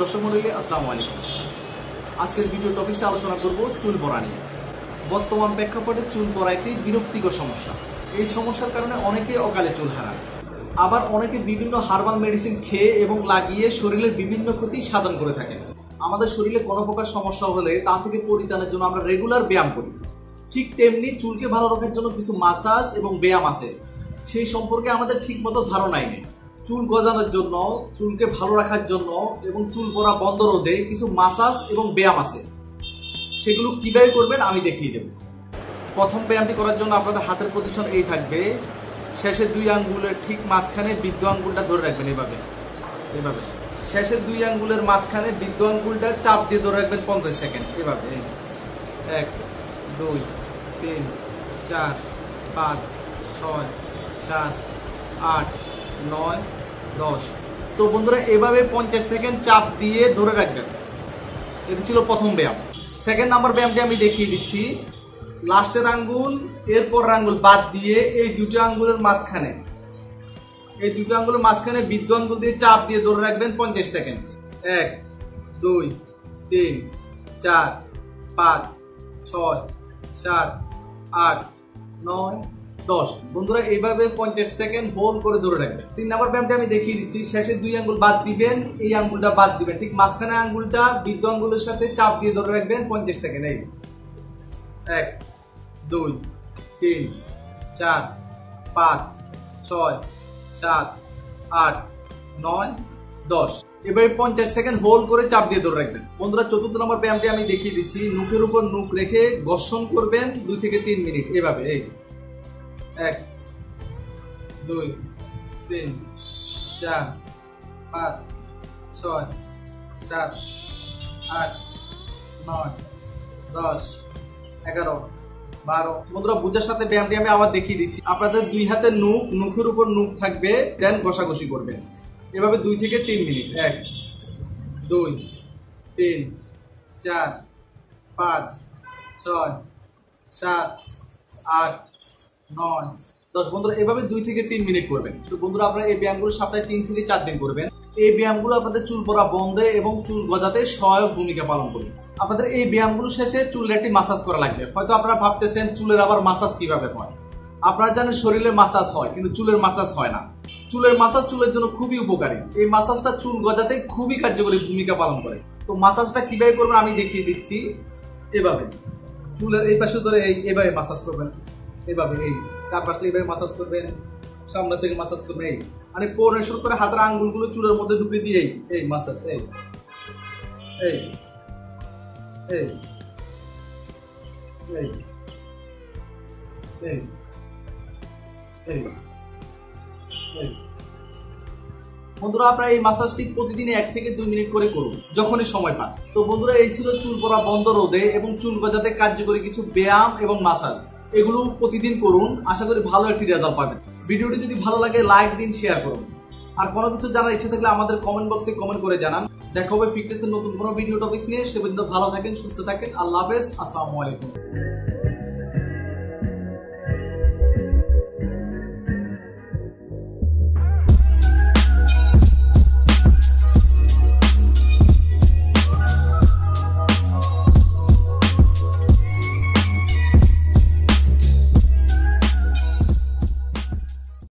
দর্শক মণ্ডলী আসসালামু আলাইকুম। আজকের ভিডিও টপিকে আলোচনা করব চুল পড়া নিয়ে। বর্তমান প্রেক্ষাপটে চুল পড়া একটি বিরক্তিকর সমস্যা। এই সমস্যার কারণে অনেকে অকালে চুল হারান, আবার অনেকে বিভিন্ন হার্বাল মেডিসিন খেয়ে এবং লাগিয়ে শরীরের বিভিন্ন ক্ষতি সাধন করে থাকেন। আমাদের শরীরে কোনো প্রকার সমস্যা হলে তা থেকে পরিত্রাণের জন্য আমরা রেগুলার ব্যায়াম করি। ঠিক তেমনি চুলকে ভালো রাখার জন্য কিছু মাসাজ এবং ব্যায়াম আছে, সেই সম্পর্কে আমাদের ঠিক মতো ধারণাই নেই। চুল গজানোর জন্য, চুলকে ভালো রাখার জন্য এবং চুল পড়া বন্ধ রোধে কিছু মাসাজ এবং ব্যায়াম আছে, সেগুলো কিভাবে করবেন আমি দেখিয়ে দেব। প্রথম ব্যায়ামটি করার জন্য আপনাদের হাতের পজিশন এই থাকবে। শেষের দুই আঙ্গুলের ঠিক মাঝখানে বৃদ্ধ আঙ্গুলটা ধরে রাখবেন, এভাবে এভাবে। শেষের দুই আঙ্গুলের মাঝখানে বৃদ্ধ আঙ্গুলটা চাপ দিয়ে ধরে রাখবেন 50 সেকেন্ড, এভাবে। 1 2 3 4 5 6 7 8 9 10। তো বন্ধুরা, এভাবে 50 সেকেন্ড চাপ দিয়ে ধরে রাখবেন। এটি ছিল প্রথম ব্যায়াম। সেকেন্ড নাম্বার ব্যায়ামটি আমি দেখিয়ে দিচ্ছি। লাস্টের আঙ্গুল এরপর আঙ্গুল বাদ দিয়ে এই দুটো আঙ্গুলের মাঝখানে, বৃদ্ধ আঙ্গুল দিয়ে চাপ দিয়ে ধরে রাখবেন 50 সেকেন্ড। 1 2 3 4 5 6 7 8 9 10। বন্ধুরা, এইভাবে 50 সেকেন্ড হোল্ড করে ধরে রাখবেন। 3 নাম্বার ব্যায়ামটা আমি দেখিয়ে দিচ্ছি। শেষের দুই আঙ্গুল বাদ দিবেন, এই আঙ্গুলটা বাদ দিবেন, ঠিক মাঝখানে আঙ্গুলটা বৃদ্ধ আঙ্গুলের সাথে চাপ দিয়ে ধরে রাখবেন 50 সেকেন্ড। এই 1 2 3 4 5 6 7 8 9 10। এবারে 50 সেকেন্ড হোল্ড করে চাপ দিয়ে ধরে রাখবেন। বন্ধুরা, চতুর্থ নম্বর ব্যায়ামটি আমি দেখিয়ে দিচ্ছি। নুকের উপর নুক রেখে ঘর্ষণ করবেন 2 থেকে 3 মিনিট, এভাবে। এই 1 2 3 4 5 6 7 8 9 10 11 12। বন্ধুরা, বুঝার সাথে ব্যায়ামটি আমি আবার দেখিয়ে দিচ্ছি। আপনাদের দুই হাতের নুকের উপর নুক থাকবে, দেন ঘষাঘষি করবেন এভাবে 2 থেকে 3 মিনিট। 1 2 3 4 5 6 7 8 9 10। বন্ধুরা, এভাবে 2 থেকে 3 মিনিট করবেন। তো বন্ধুরা, আপনারা এই ব্যায়ামগুলো সপ্তাহে 3 থেকে 4 দিন করবেন। এই ব্যায়ামগুলো আপনাদের চুল পড়া বন্ধে এবং চুল গজাতে সহায়ক ভূমিকা পালন করবে। আপনাদের এই ব্যায়ামগুলো শেষে চুলের একটি মাসাজ করা লাগবে। হয়তো আপনারা ভাবতেছেন চুলের আবার মাসাজ কিভাবে হয়। আপনারা জানেন শরীরের মাসাজ হয়, কিন্তু চুলের মাসাজ হয় না। চুলের মাসাজ চুলের জন্য খুবই উপকারী। এই মাসাজটা চুল গজাতে খুবই কার্যকরী ভূমিকা পালন করে। তো মাসাজটা কিভাবে করবেন আমি দেখিয়ে দিচ্ছি। এভাবে চুলের এই পাশে ধরে এইভাবে মাসাজ করবেন, এভাবে এই চারপাশে এইভাবে মাসাজ করবেন, সামনে থেকে মাসাজ করবেন। এই মানে পরিবেশন করে হাতের আঙ্গুলগুলো চুলের মধ্যে ঢুকিয়ে দিয়ে এই মাসাজ, এই এই এই এই এই এই এই। বন্ধুরা, আপনারা এই মাসাজটি প্রতিদিন 1 থেকে 2 মিনিট করে করুন যখনই সময় পান। তো বন্ধুরা, এই ছিল চুল পড়া বন্ধ রোধে এবং চুল গজাতে কার্যকরী কিছু ব্যায়াম এবং মাসাজ। এগুলো প্রতিদিন করুন, আশা করি ভালো একটি রেজাল্ট পাবেন। ভিডিওটি যদি ভালো লাগে লাইক দিন, শেয়ার করুন। আর কোনো কিছু জানার ইচ্ছা থাকলে আমাদের কমেন্ট বক্সে কমেন্ট করে জানান। দেখা হবে ফিটনেসের নতুন কোনো ভিডিও টপিকস নিয়ে। সে পর্যন্ত ভালো থাকেন, সুস্থ থাকেন। আল্লাহ হাফেজ, আসসালামু আলাইকুম।